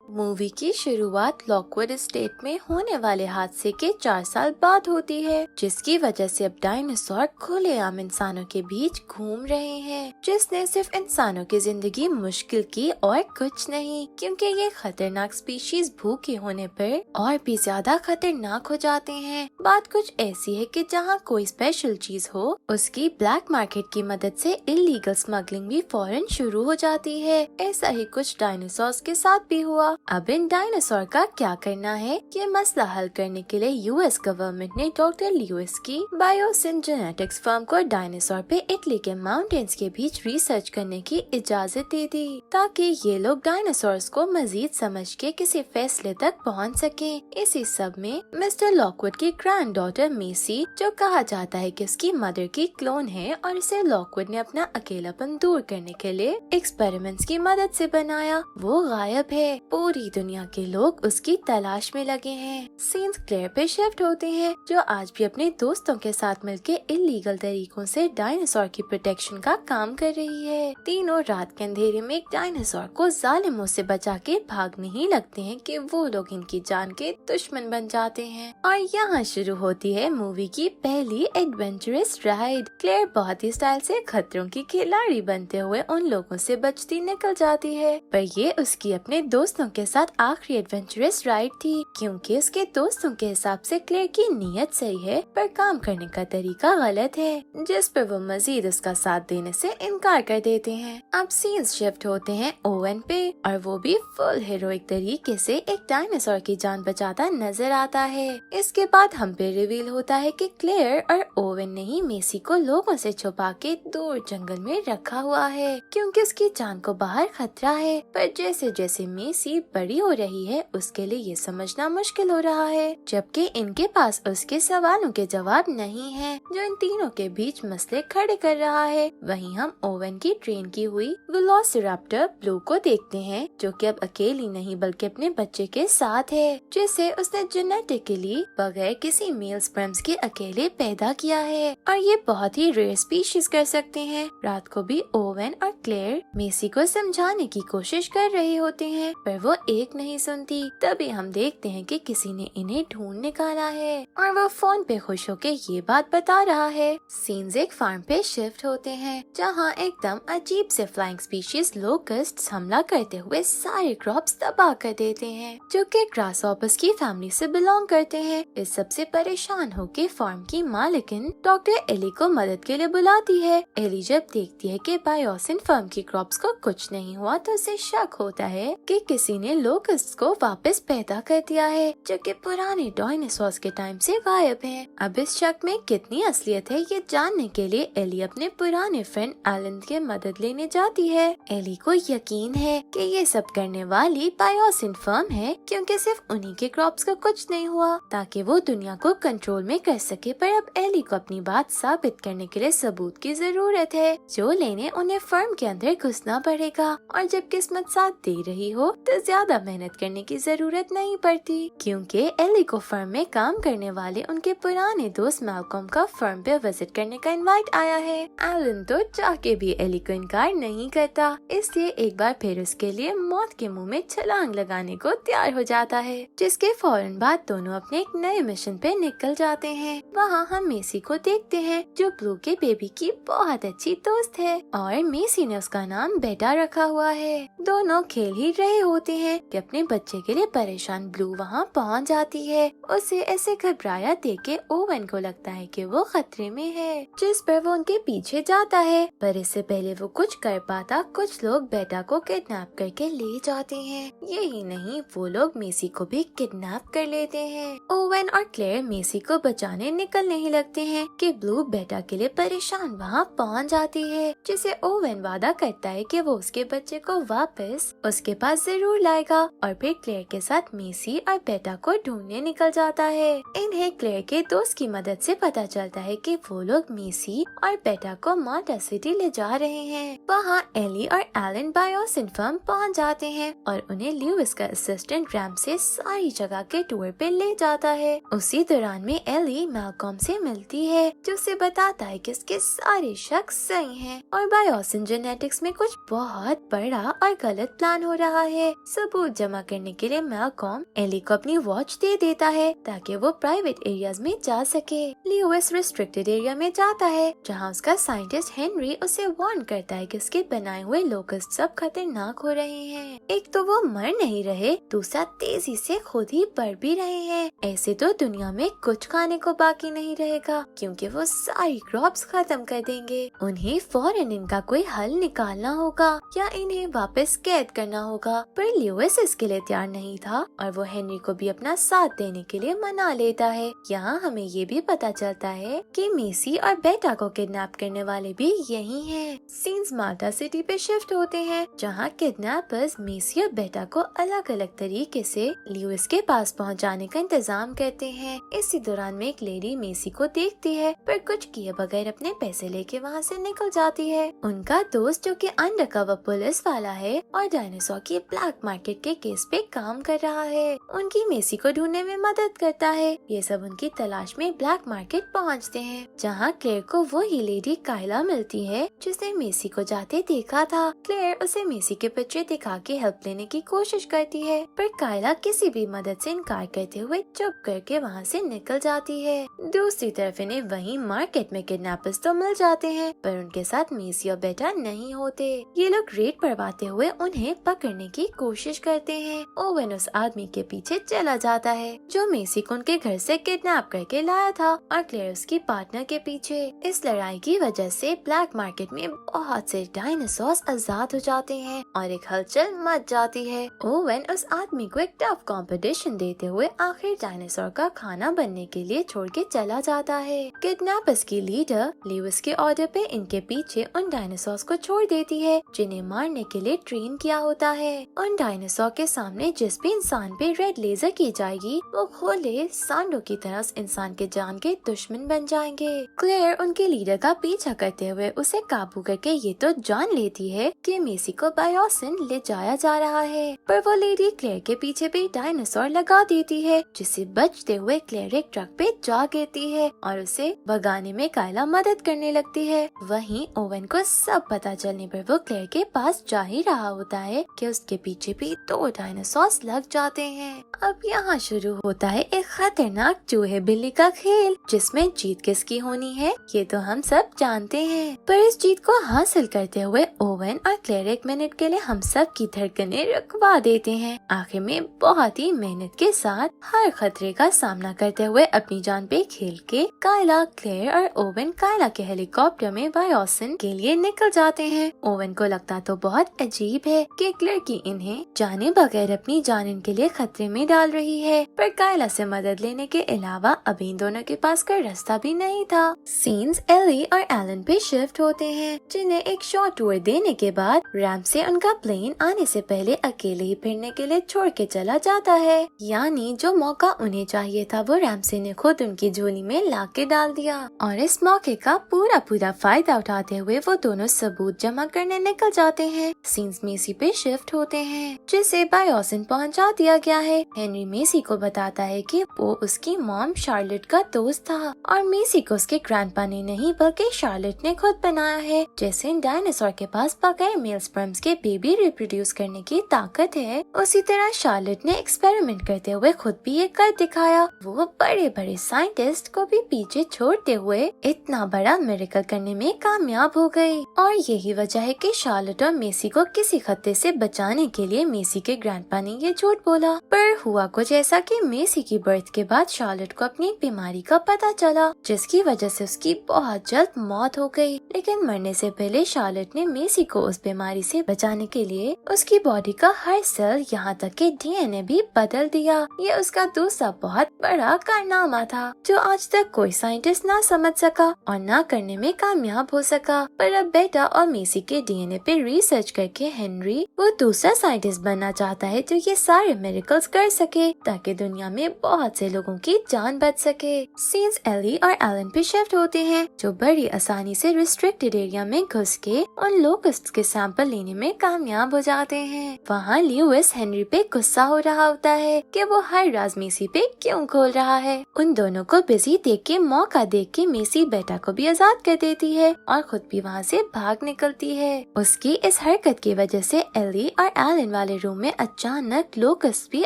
Movie की शुरुआत Lockwood estate में होने वाले हादसे के 4 साल बाद होती है, जिसकी वजह से अब डायनासोर खुलेआम इंसानों के बीच घूम रहे हैं, जिसने सिर्फ इंसानों की जिंदगी मुश्किल की और कुछ नहीं, क्योंकि ये खतरनाक स्पीशीज भूखे होने पर और भी ज्यादा खतरनाक हो जाते हैं। बात कुछ ऐसी है कि जहाँ कोई स्पेशल चीज हो, उसकी ब्लैक मार्केट की मदद से इलीगल स्मगलिंग भी फौरन शुरू हो जाती है। ऐसा ही कुछ डायनासोर के साथ भी हुआ। अब इन डायनासोर का क्या करना है, ये मसला हल करने के लिए यूएस गवर्नमेंट ने डॉक्टर ल्यूइस की बायोसिन जेनेटिक्स फर्म को डायनासोर पे इटली के माउंटेन्स के बीच रिसर्च करने की इजाजत दे दी, ताकि ये लोग डायनासोर्स को मजीद समझ के किसी फैसले तक पहुंच सकें। इसी सब में मिस्टर लॉकवुड की ग्रैंड डॉटर मेसी, जो कहा जाता है कि उसकी मदर की क्लोन है और इसे लॉकवुड ने अपना अकेलापन दूर करने के लिए एक्सपेरिमेंट्स की मदद से बनाया, वो गायब है। पूरी दुनिया के लोग उसकी तलाश में लगे हैं। सीन्स क्लेयर पे शिफ्ट होते हैं, जो आज भी अपने दोस्तों के साथ मिलकर इलीगल तरीकों से डायनासोर की प्रोटेक्शन का काम कर रही है। तीनों रात के अंधेरे में एक डायनासोर को जालिमों से बचा के भागने ही लगते हैं कि वो लोग इनकी जान के दुश्मन बन जाते हैं। और यहाँ शुरू होती है मूवी की पहली एडवेंचरस राइड। क्लेयर बहुत ही स्टाइल से खतरों की खिलाड़ी बनते हुए उन लोगों से बचती निकल जाती है, पर ये उसकी अपने दोस्तों के साथ आखिरी एडवेंचरस राइड थी, क्योंकि उसके दोस्तों के हिसाब से क्लेयर की नीयत सही है पर काम करने का तरीका गलत है, जिस पर वो मजीद उसका साथ देने से इनकार कर देते हैं। अब सीन्स शिफ्ट होते हैं ओवन पे, और वो भी फुल हीरोइक तरीके से एक डायनासोर की जान बचाता नजर आता है। इसके बाद हम पे रिवील होता है कि क्लेयर और ओवन ने ही मेसी को लोगों से छुपा के दूर जंगल में रखा हुआ है, क्योंकि उसकी जान को बाहर खतरा है। पर जैसे जैसे मेसी बड़ी हो रही है, उसके लिए ये समझना मुश्किल हो रहा है, जबकि इनके पास उसके सवालों के जवाब नहीं है, जो इन तीनों के बीच मसले खड़े कर रहा है। वहीं हम ओवन की ट्रेन की हुई वेलोसिराप्टर ब्लू को देखते हैं, जो कि अब अकेली नहीं बल्कि अपने बच्चे के साथ है, जिसे उसने जेनेटिकली बगैर किसी मेल स्पर्म्स के अकेले पैदा किया है। और ये बहुत ही रेयर स्पीशीज कर सकते हैं। रात को भी ओवन और क्लेयर मेसी को समझाने की कोशिश कर रहे होते हैं, पर वो एक नहीं सुनती। तभी हम देखते हैं कि किसी ने इन्हें ढूंढ निकाला है और वो फोन पे खुश होके ये बात बता रहा है। सीन्स एक फार्म पे शिफ्ट होते हैं, जहाँ एकदम अजीब से फ्लाइंग स्पीशीज लोकस्ट्स हमला करते हुए सारे क्रॉप्स तबाह कर देते हैं, जो कि ग्रासहॉपर्स की फैमिली से बिलोंग करते हैं। इस सबसे परेशान होके फार्म की मालिकिन डॉक्टर एली को मदद के लिए बुलाती है। एली जब देखती है कि बायोसिन फर्म की क्रॉप्स को कुछ नहीं हुआ, तो उसे शक होता है कि किसी ने लोकस्ट्स को वापस पैदा कर दिया है, जो कि पुराने डायनासोर्स के टाइम से गायब हैं। अब इस शक में कितनी असलियत है, ये जानने के लिए एली अपने पुराने फ्रेंड एलन की मदद लेने जाती है। एली को यकीन है कि ये सब करने वाली बायोसिन फर्म है, क्योंकि सिर्फ उन्हीं के क्रॉप्स को कुछ नहीं हुआ, ताकि वो दुनिया को कंट्रोल में कर सके। पर अब एली को अपनी बात साबित करने के लिए सबूत की जरूरत है, जो लेने उन्हें फर्म के अंदर घुसना पड़ेगा। और जब किस्मत साथ दे रही हो, तो ज्यादा मेहनत करने की जरूरत नहीं पड़ती, क्योंकि एली को फर्म में काम करने वाले उनके पुराने दोस्त मैलकॉम का फर्म पे विजिट करने का इनवाइट आया है। एलन तो चाहके भी एली को इनकार नहीं करता, इसलिए एक बार फिर उसके लिए मौत के मुंह में छलांग लगाने को तैयार हो जाता है, जिसके फौरन बाद दोनों अपने एक नए मिशन पे निकल जाते हैं। वहाँ हम मेसी को देखते हैं, जो ब्लू के बेबी की बहुत अच्छी दोस्त है, और मेसी ने उसका नाम बेटा रखा हुआ है। दोनों खेल ही रहे होते हैं कि अपने बच्चे के लिए परेशान ब्लू वहाँ पहुँच जाती है। उसे ऐसे घबराया देख के ओवन को लगता है कि वो खतरे में है, जिस पर वो उनके पीछे जाता है। पर इससे पहले वो कुछ कर पाता, कुछ लोग बेटा को किडनैप करके ले जाते हैं। यही नहीं, वो लोग मेसी को भी किडनैप कर लेते हैं। ओवन और क्लेयर मेसी को बचाने निकलने ही लगते हैं कि ब्लू बेटा के लिए परेशान वहाँ पहुँच जाती है, जिसे ओवन वादा करता है कि वो उसके बच्चे को वापस उसके पास जरूर लाएगा। और फिर क्लेयर के साथ मेसी और बेटा को ढूंढने निकल जाता है। इन्हें क्लेयर के दोस्त की मदद से पता चलता है कि वो लोग मेसी और बेटा को मार्टा सिटी ले जा रहे हैं। वहाँ एली और एलन बायोसिन फर्म पहुँच जाते हैं और उन्हें ल्यूइस का असिस्टेंट रैम से सारी जगह के टूर पे ले जाता है। उसी दौरान में एली मैलकॉम से मिलती है, जो उसे बताता है कि उसके सारे शक सही हैं और बायोसिन जेनेटिक्स में कुछ बहुत बड़ा और गलत प्लान हो रहा है। सबूत जमा करने के लिए मैलकॉम एली को अपनी वॉच दे देता है ताकि वो प्राइवेट एरियाज में जा सके। ल्यूइस रिस्ट्रिक्टेड एरिया में जाता है जहाँ उसका साइंटिस्ट हेनरी उसे वार्न करता है कि उसके बनाए हुए लोकस्ट सब खतरनाक हो रहे हैं। एक तो वो मर नहीं रहे, दूसरा तेजी से खुद ही बढ़ भी रहे हैं। ऐसे तो दुनिया में कुछ खाने को बाकी नहीं रहेगा क्योंकि वो सारी क्रॉप्स खत्म कर देंगे। उन्हें फौरन इनका कोई हल निकालना होगा या इन्हें वापस कैद करना होगा, पर ल्यूइस इसके लिए तैयार नहीं था और वो हेनरी को भी अपना साथ देने के लिए मना लेता है। यहाँ हमें ये भी पता चलता है कि मेसी और बेटा को किडनैप करने वाले भी यही हैं। सीन्स माल्टा सिटी पे शिफ्ट होते हैं जहाँ किडनैपर्स मेसी और बेटा को अलग अलग तरीके से ल्यूइस के पास पहुँचाने का इंतजाम करते हैं। इसी दौरान में एक लेडी मेसी को देखती है पर कुछ किए बगैर अपने पैसे लेके वहाँ से निकल जाती है। उनका दोस्त जो कि अंडरकवर पुलिस वाला है और डायनासोर की ब्लैक मार्केट के केस पे काम कर रहा है, उनकी मेसी को ढूंढने में मदद करता है। ये सब उनकी तलाश में ब्लैक मार्केट पहुंचते हैं जहां क्लेयर को वो ही लेडी कायला मिलती है जिसने मेसी को जाते देखा था। क्लेयर उसे मेसी के पिक्चर दिखा के हेल्प लेने की कोशिश करती है पर कायला किसी भी मदद से इनकार करते हुए चुप करके वहाँ से निकल जाती है। दूसरी तरफ इन्हें वहीं मार्केट में किडनैपर्स तो मिल जाते हैं पर उनके साथ मेसी और बेटा नहीं होते। ये लोग रेड परवाते हुए उन्हें पकड़ने की कोशिश करते हैं। ओवन उस आदमी के पीछे चला जाता है जो मेसी को उनके घर से किडनैप करके लाया था और क्लेयर उसकी पार्टनर के पीछे। इस लड़ाई की वजह से ब्लैक मार्केट में बहुत से डायनासोर्स आजाद हो जाते हैं और एक हलचल मच जाती है। ओवन उस आदमी को एक टफ कंपटीशन देते हुए आखिर डायनासोर का खाना बनने के लिए छोड़ के चला जाता है। किडनैपर्स की लीडर ल्यूइस के ऑर्डर पे इनके पीछे उन डायनासोर्स को छोड़ देती है जिन्हें मारने के लिए ट्रेन किया होता है। उन डायनासोर के सामने जिस भी इंसान पे रेड लेजर की जाएगी वो खोले सांडों की तरह उस इंसान के जान के दुश्मन बन जाएंगे। क्लेयर उनके लीडर का पीछा करते हुए उसे काबू करके ये तो जान लेती है कि मेसी को बायोसिन ले जाया जा रहा है, पर वो लेडी क्लेयर के पीछे भी डायनासोर लगा देती है जिससे बचते हुए क्लेयर एक ट्रक पे जा गिरती है और उसे भगाने में कायला मदद करने लगती है। वहीं ओवन को सब पता चलने पर वो क्लेयर के पास जा ही रहा होता है कि उसके पीछे भी 2 डायनासोर्स लग जाते हैं। अब यहाँ शुरू होता है एक खतरनाक चूहे बिल्ली का खेल जिसमें जीत किसकी होनी है ये तो हम सब जानते हैं, पर इस जीत को हासिल करते हुए ओवन और क्लेयर एक मिनट के लिए हम सब की धड़कनें रुकवा देते हैं। आखिर में बहुत ही मेहनत के साथ हर खतरे का सामना करते हुए अपनी जान पे खेल के कायला, क्लेयर और ओवन कायला के हेलीकॉप्टर में बायोसिन के लिए निकल जाते हैं। ओवन को लगता तो बहुत अजीब है कि क्लेयर की इन्हें जाने बगैर अपनी जान इनके लिए खतरे में डाल रही है, पर कायला से मदद लेने के अलावा अभी इन दोनों के पास कोई रास्ता भी नहीं था। सीन्स एली और एलन पे शिफ्ट होते हैं जिन्हें एक शॉर्ट टूर देने के बाद रैम से उनका प्लेन आने से पहले अकेले ही फिरने के लिए छोड़ के चला जाता है। यानी जो मौका उन्हें चाहिए था वो रैमसे ने खुद उनकी झोली में ला के डाल दिया और इस मौके का पूरा फायदा उठाते हुए वो दोनों सबूत जमा करने निकल जाते हैं। सीन्स मेसी पे शिफ्ट होते हैं जिसे बायोसिन पहुंचा दिया गया है। हेनरी मेसी को बताता है कि वो उसकी मॉम शार्लेट का दोस्त था और मेसी को उसके ग्रैंडपा ने नहीं बल्कि शार्लेट ने खुद बनाया है। जैसे डायनासोर के पास बगैर मेल स्पर्म्स के बेबी रिप्रोड्यूस करने की ताकत है, उसी तरह शार्लेट ने एक्सपेरिमेंट करते हुए खुद भी ये कर दिखाया। वो बड़े साइंटिस्ट को भी पीछे छोड़ते हुए इतना बड़ा मिरेकल करने में कामयाब हो गई और यही वजह है कि शार्लेट और मेसी को किसी खतरे से बचाने के लिए मेसी के ग्रैंडपा ने ये झूठ बोला। पर हुआ कुछ ऐसा कि मेसी की बर्थ के बाद शार्लेट को अपनी बीमारी का पता चला जिसकी वजह से उसकी बहुत जल्द मौत हो गई। लेकिन मरने से पहले शार्लेट ने मेसी को उस बीमारी से बचाने के लिए उसकी बॉडी का हर सेल यहाँ तक कि डीएनए भी बदल दिया। ये उसका दूसरा बहुत बड़ा कारनामा था जो आज तक कोई साइंटिस्ट ना समझ सका और ना करने में कामयाब हो सका। पर अब बेटा और मेसी के डीएनए पे रिसर्च करके हेनरी वो दूसरा साइंटिस्ट बनना चाहता है जो ये सारे मिरेकल्स कर सके ताकि दुनिया में बहुत से लोगों की जान बच सके। सीन्स एली और एलन पे शिफ्ट होते हैं जो बड़ी आसानी से रिस्ट्रिक्टेड एरिया में घुस के उन लोकस्ट के सैंपल लेने में कामयाब हो जाते हैं। वहाँ ल्यूइस हेनरी पे गुस्सा हो रहा होता है कि वो हर राज मेसी पे क्यों खोल रहा है। उन दोनों को बिजी देख के मौका देख के मेसी बेटा को भी आजाद कर देती है और खुद भी वहाँ से भाग निकलती है। उसकी इस हरकत की वजह से एली और एलन वाले रूम में अचानक लोकस्ट भी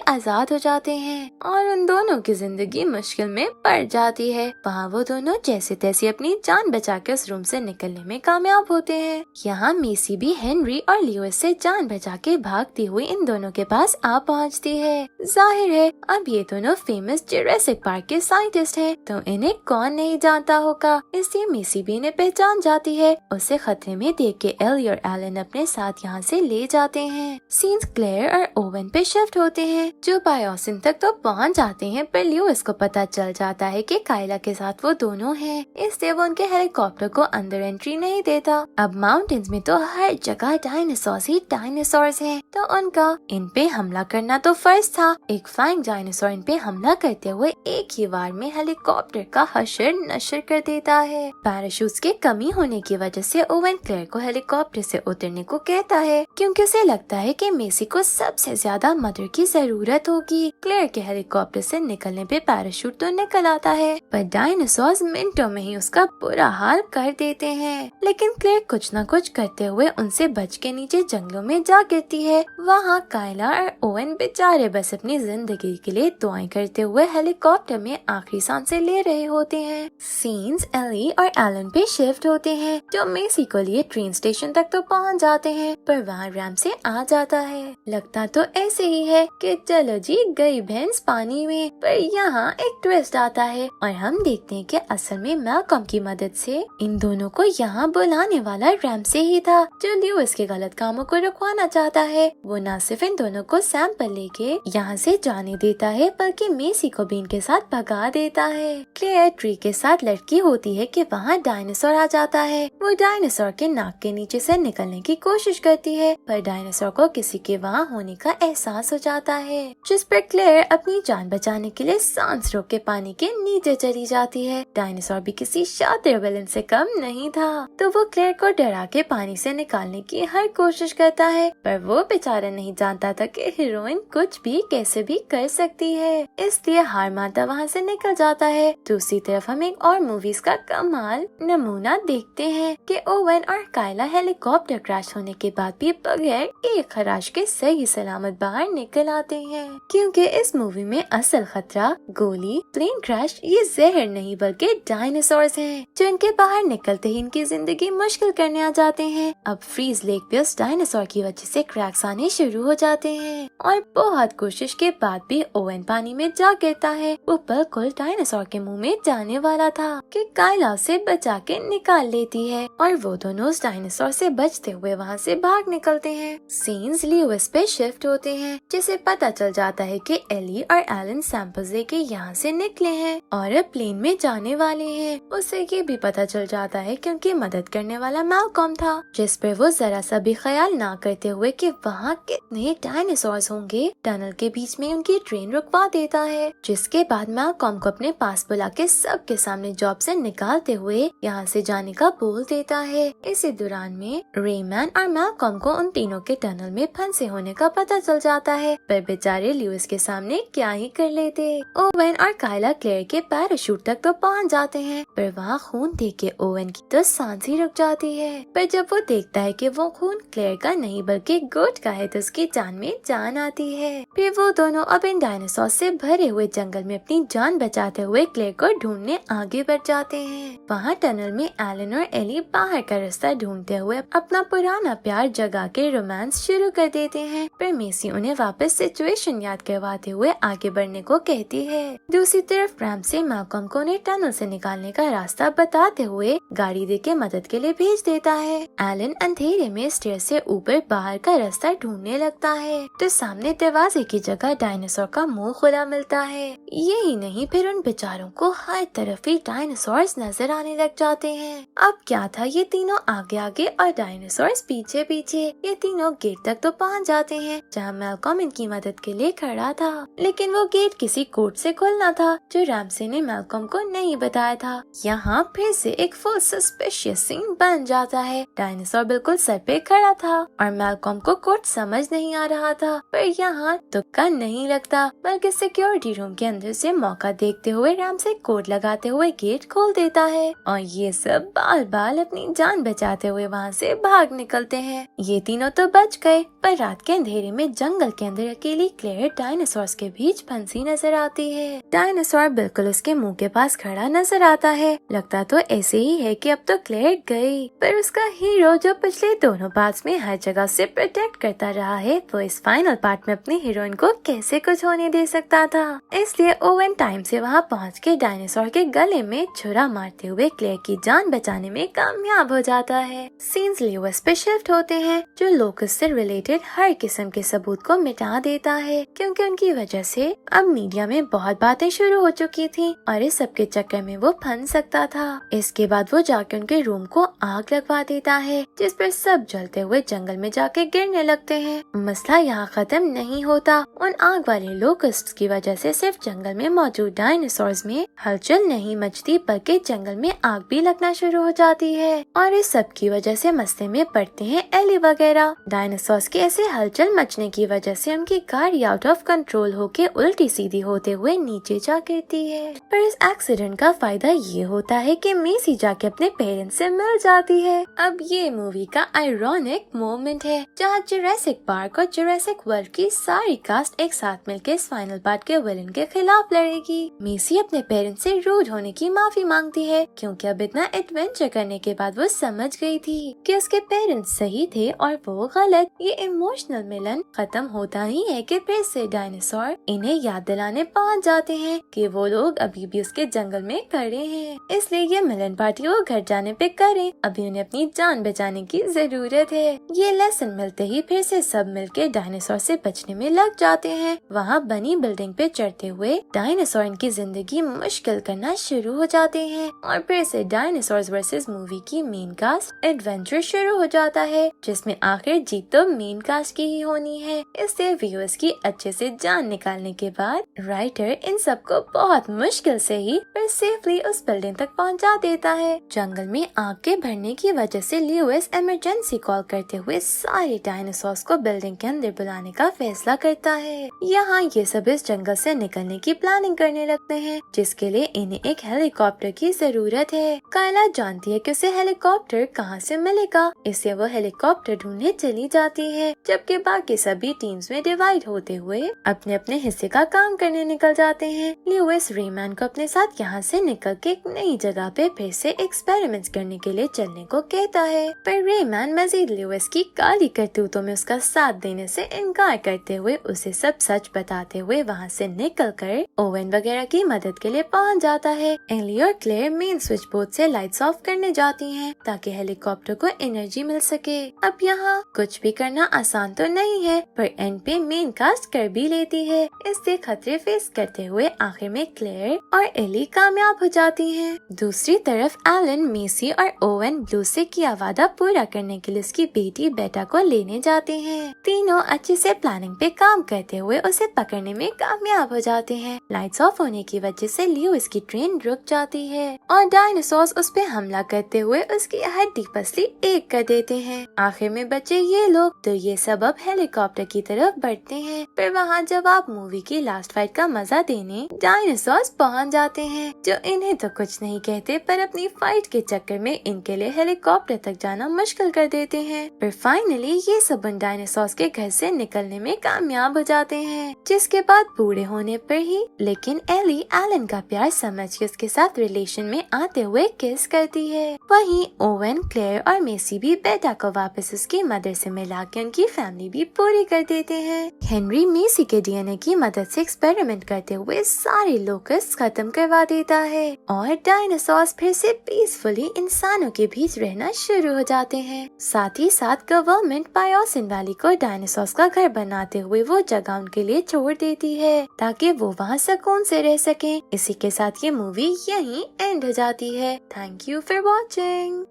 आजाद हो जाते हैं और उन दोनों की जिंदगी मुश्किल में पड़ जाती है। वहाँ वो दोनों जैसे तैसे अपनी जान बचा के उस रूम से निकलने में कामयाब होते हैं। यहाँ मेसी भी हेनरी और ल्यूइस से जान बचा के भागती हुई इन दोनों के पास आ पहुँचती है। जाहिर है अब ये दोनों फेमस जुरासिक पार्क के साइंटिस्ट हैं, तो इन्हें कौन नहीं जानता होगा, इसलिए मेसी भी इन्हें पहचान जाती है। उसे खतरे में देख के एली और एलन अपने साथ यहाँ से ले जाते हैं। सीन्स क्लेयर और ओवन पे शिफ्ट होते हैं, जो बायोसिन तक तो पहुँच जाते हैं, पर ल्यूइस को पता चल जाता है कि काइला के साथ वो दोनों हैं, इसलिए वो उनके हेलीकॉप्टर को अंदर एंट्री नहीं देता। अब माउंटेन्स में तो हर जगह डायनासोर्स ही डायनासोर्स हैं, तो उनका इन पे हमला करना तो फर्ज था। एक फ्लाइंग डायनासोर इन पे हमला करते हुए एक ही बार में हेलीकॉप्टर का हशर नशर कर देता है। पैराशूट्स की कमी होने की वजह से ओवन क्लेयर को हेलीकॉप्टर से उतरने को कहता है, क्योंकि उसे लगता है कि मेसी को सबसे ज्यादा मदद की जरूरत होगी। क्लेयर के हेलीकॉप्टर से निकलने पे पैराशूट तो निकल आता है, पर डायनासोर्स मिनटों में ही उसका बुरा हाल कर देते हैं। लेकिन क्लेयर कुछ न कुछ करते हुए उनसे बच के नीचे जंगलों में जा गिरती है। वहाँ काइला और ओवन बेचारे बस अपनी जिंदगी के लिए दुआएं करते हुए हेलीकॉप्टर में आखिरी सांसें ले रहे होते हैं। सीन्स एली और एलन पे शिफ्ट होते हैं, जो मेसी को लिए ट्रेन स्टेशन तक तो पहुँच जाते हैं, पर वहाँ रैम से आ जाता है। लगता तो ऐसे ही है कि चलो जी गई भैंस पानी में, पर यहाँ एक ट्विस्ट आता है और हम देखते हैं कि असल में मैलकॉम की मदद से इन दोनों को यहाँ बुलाने वाला रैम से ही था, जो ल्यूइस के गलत कामों को रुकवाना चाहता है। वो न सिर्फ इन दोनों को सैंपल लेके यहाँ से जाने देता है, बल्कि मेसी को भी इनके साथ भगा देता है। क्लेयर ट्री के साथ लड़की होती है कि वहाँ डायनासोर आ जाता है। वो डायनासोर के नाक के नीचे से निकलने की कोशिश करती है, पर डायनासोर को किसी के वहाँ होने का एहसास हो जाता है, जिस पर क्लेयर अपनी जान बचाने के लिए सांस रोक के पानी के नीचे चली जाती है। डायनासोर भी किसी शातिर विलन से कम नहीं था, तो वो क्लेयर को डरा के पानी से निकालने की हर कोशिश करता है, पर वो बेचारा नहीं जानता था कि हीरोइन कुछ भी कैसे भी कर सकती है, इसलिए हार मानता वहाँ से निकल जाता है। दूसरी तरफ हम एक और मूवीज का कमाल नमूना देखते हैं कि ओवन और काइला हेलीकॉप्टर क्रैश होने के बाद भी बगैर एक खराश के सही सलामत बाहर निकल आते हैं, क्योंकि इस मूवी में असल खतरा गोली, प्लेन क्रैश ये जहर नहीं बल्कि डायनासोर्स हैं, जो इनके बाहर निकलते ही इनकी जिंदगी मुश्किल करने आ जाते हैं। अब फ्रीज लेक पे उस डायनासोर की वजह से क्रैक्स आने शुरू हो जाते हैं और बहुत कोशिश के बाद भी ओवन पानी में जा गिरता है। वो बिल्कुल डायनासोर के मुंह में जाने वाला था कि काइला उसे बचा के निकाल लेती है और वो दोनों उस डायनासोर से बचते हुए वहाँ से भाग निकलते हैं। सीन्स ल्यूइस पे शिफ्ट होते हैं, जिसे पता चल जाता है कि एली और एलन सैंपल्स लेके यहाँ से निकले हैं और अब प्लेन में जाने वाले हैं। उसे ये भी पता चल जाता है क्योंकि मदद करने वाला मैलकॉम था, जिस पर वो जरा सा भी ख्याल ना करते हुए कि वहाँ कितने डायनासोर्स होंगे टनल के बीच में उनकी ट्रेन रुकवा देता है, जिसके बाद मैलकॉम को अपने पास बुला के सबके सामने जॉब से निकालते हुए यहाँ से जाने का बोल देता है। इसी दौरान में रेमैन और मैलकॉम को उन तीनों के टनल में फंसे होने का पता चल जाता है, पर बेचारे ल्यूइस के सामने क्या ही कर लेते। ओवन और काइला क्लेयर के पैराशूट तक तो पहुँच जाते हैं, पर वहाँ खून देख के ओवन की तो सांस ही रुक जाती है, पर जब वो देखता है कि वो खून क्लेयर का नहीं बल्कि गोट का है तो उसकी जान में जान आती है। फिर वो दोनों अब इन डायनासोर से भरे हुए जंगल में अपनी जान बचाते हुए क्लेयर को ढूंढने आगे बढ़ जाते हैं। वहाँ टनल में एलन और एली बाहर का रास्ता ढूंढते हुए अपना पुराना प्यार जगा के रोमांस शुरू कर देते हैं, पर मेसी उन्हें वापस सिचुएशन याद करवाते हुए आगे बढ़ने को कहती है। दूसरी तरफ रैम से मैलकॉम को उन्हें टनल से निकालने का रास्ता बताते हुए गाड़ी देके मदद के लिए भेज देता है। एलन अंधेरे में स्टेयर से ऊपर बाहर का रास्ता ढूंढने लगता है, तो सामने दरवाजे की जगह डायनासोर का मुंह खुला मिलता है। यही नहीं, फिर उन बेचारों को हर तरफ ही डायनासोर्स नजर आने लग जाते हैं। अब क्या था, ये तीनों आगे आगे और डायनासोर्स पीछे पीछे। ये तीनों गेट तक तो पहुंच जाते हैं जहां मैलकॉम इनकी मदद के लिए खड़ा था, लेकिन वो गेट किसी कोड से खुलना था जो रैमसे ने मैलकॉम को नहीं बताया था। यहाँ फिर से एक फुल विशियस सीन बन जाता है। डायनासोर बिल्कुल सर पे खड़ा था और मैलकॉम को कोड समझ नहीं आ रहा था, पर यहाँ तुक्का नहीं लगता बल्कि सिक्योरिटी रूम के अंदर से मौका देखते हुए रैम से कोड लगाते हुए गेट खोल देता है और ये सब बाल बाल अपनी जान बचाते हुए वहाँ से भाग निकलते हैं। ये तीनों तो बच गए, पर रात के अंधेरे में जंगल के अंदर अकेली क्लेयर डायनासोर्स के बीच फंसी नजर आती है। डायनासोर बिल्कुल उसके मुंह के पास खड़ा नजर आता है। लगता तो ऐसे ही है कि अब तो क्लेयर गई, पर उसका हीरो जो पिछले दोनों पार्ट्स में हर जगह से प्रोटेक्ट करता रहा है, वो इस फाइनल पार्ट में अपनी हीरोइन को कैसे कुछ होने दे सकता था। इसलिए ओवन टाइम से वहाँ पहुँच के डायनासोर के गले में छुरा मारते हुए क्लेयर की जान बचाने में कामयाब हो जाता है। सीन्स ल्यूइस पे शिफ्ट होते हैं, जो लोकस से रिलेटेड हर किस्म के सबूत को मिटा देता है, क्योंकि उनकी वजह से अब मीडिया में बहुत बातें शुरू हो चुकी थी और इस सब के चक्कर में वो फंस सकता था। इसके बाद वो जाके उनके रूम को आग लगवा देता है, जिस पर सब जलते हुए जंगल में जाके गिरने लगते हैं। मसला यहाँ खत्म नहीं होता। उन आग वाले लोकस्ट की वजह से सिर्फ जंगल में मौजूद डायनासोर्स में हलचल नहीं मचती, बल्कि जंगल में आग भी लगना शुरू हो जाती है और इस सब की वजह से मसले में पड़ते हैं एली वगैरह। डायनासोर्स के ऐसे हलचल मचने की वजह से उनकी गाड़ी आउट ऑफ कंट्रोल होके उल्टी सीधी होते हुए नीचे जा गिरती है। पर इस एक्सीडेंट का फायदा ये होता है कि मेसी जाके अपने पेरेंट्स से मिल जाती है। अब ये मूवी का आयरॉनिक मोमेंट है, जहाँ जुरासिक पार्क और जुरासिक वर्ल्ड की सारी कास्ट एक साथ मिलकर इस फाइनल पार्ट के विलन के खिलाफ लड़ेगी। मेसी अपने पेरेंट्स से रूड होने की माफी मांगती है, क्योंकि अब इतना एडवेंचर करने के बाद वो समझ गई थी कि उसके पेरेंट्स सही थे और वो गलत। ये इमोशनल मिलन खत्म होता ही है कि फिर से डायनासोर इन्हें याद दिलाने पहुंच जाते हैं कि वो लोग अभी भी उसके जंगल में खड़े हैं, इसलिए ये मिलन पार्टी वो घर जाने पे करें, अभी उन्हें अपनी जान बचाने की जरूरत है। ये लेसन मिलते ही फिर से सब मिलकर डायनासोर से बचने में लग जाते हैं। वहाँ बनी बिल्डिंग पे चढ़ते हुए डायनासोर इनकी जिंदगी मुश्किल करना शुरू हो जाते हैं और फिर से डायनासोर्स वर्सेस मूवी की मेन कास्ट एडवेंचर शुरू हो जाता है, जिसमें आखिर जीत तो मेन कास्ट की ही होनी है। इससे व्यूअर्स की अच्छे से जान निकालने के बाद राइटर इन सबको बहुत मुश्किल से ही पर सेफली उस बिल्डिंग तक पहुंचा देता है। जंगल में आग के भरने की वजह से ल्यूइस इमरजेंसी कॉल करते हुए सारे डायनासोर्स को बिल्डिंग के अंदर बुलाने का फैसला करता है। यहाँ ये सब इस जंगल से निकलने की प्लानिंग करने लगते हैं, जिसके लिए इन्हें एक हेलीकॉप्टर की जरूरत है। कायला जानती है कि उसे हेलीकॉप्टर कहाँ से मिलेगा, इसलिए वो हेलीकॉप्टर ढूंढने चली जाती है, जबकि बाकी सभी टीम्स में डिवाइड होते हुए अपने अपने हिस्से का काम करने निकल जाते हैं। ल्यूइस रेमैन को अपने साथ यहाँ से निकल के एक नई जगह पे फिर से एक्सपेरिमेंट्स करने के लिए चलने को कहता है, पर रेमैन मजीद ल्यूइस की काली करतूतों में उसका साथ देने से इनकार करते हुए उसे सब सच बताते हुए वहाँ से निकलकर ओवन वगैरह की मदद के लिए पहुँच जाता है। एली और क्लेयर मेन स्विच बोर्ड से लाइट्स ऑफ करने जाती हैं ताकि हेलीकॉप्टर को एनर्जी मिल सके। अब यहाँ कुछ भी करना आसान तो नहीं है, पर एंड पे मेन कास्ट कर भी लेती है। इससे खतरे फेस करते हुए आखिर में क्लेयर और एली कामयाब हो जाती हैं। दूसरी तरफ एलन मेसी और ओवन ब्लू से किया वादा पूरा करने के लिए उसकी बेटी बेटा को लेने जाते हैं। तीनों अच्छे से प्लानिंग पे काम करते हुए उसे पकड़ने में कामयाब हो जाते हैं। लाइट्स ऑफ होने की वजह से ल्यूइस की ट्रेन रुक जाती है और डायनासोर्स उस पे हमला करते हुए उसकी हड्डी पसली एक कर देते हैं। आखिर में बचे ये लोग, तो ये सब अब हेलीकॉप्टर की तरफ बढ़ते हैं। फिर वहाँ जब आप मूवी की लास्ट फाइट का मजा देने डायनासोर्स पहुँच जाते हैं, जो इन्हें तो कुछ नहीं कहते, पर अपनी फाइट के चक्कर में इनके लिए हेलीकॉप्टर तक जाना मुश्किल कर देते हैं। फिर फाइनली ये सब उन डायनासोर्स के घर से निकलने में कामयाब हो जाते हैं, जिसके बाद बूढ़े होने पर ही लेकिन एली एलन का प्यार समझ के उसके साथ रिलेशन में आते हुए किस करती है। वहीं ओवन, क्लेयर और मेसी भी बेटा को वापस उसकी मदर से मिला के उनकी फैमिली भी पूरी कर देते हैं। हेनरी मेसी के डीएनए की मदद से एक्सपेरिमेंट करते हुए सारे लोकस खत्म करवा देता है और डायनासोर्स फिर से पीसफुली इंसानों के बीच रहना शुरू हो जाते हैं। साथ ही साथ गवर्नमेंट बायोसिन वैली को डायनासोर्स का घर बनाते हुए वो जगह उनके लिए छोड़ देती है ताकि वो वहाँ सुकून से रह सकें। इसी के साथ ये मूवी यहीं एंड हो जाती है। Thank you for watching.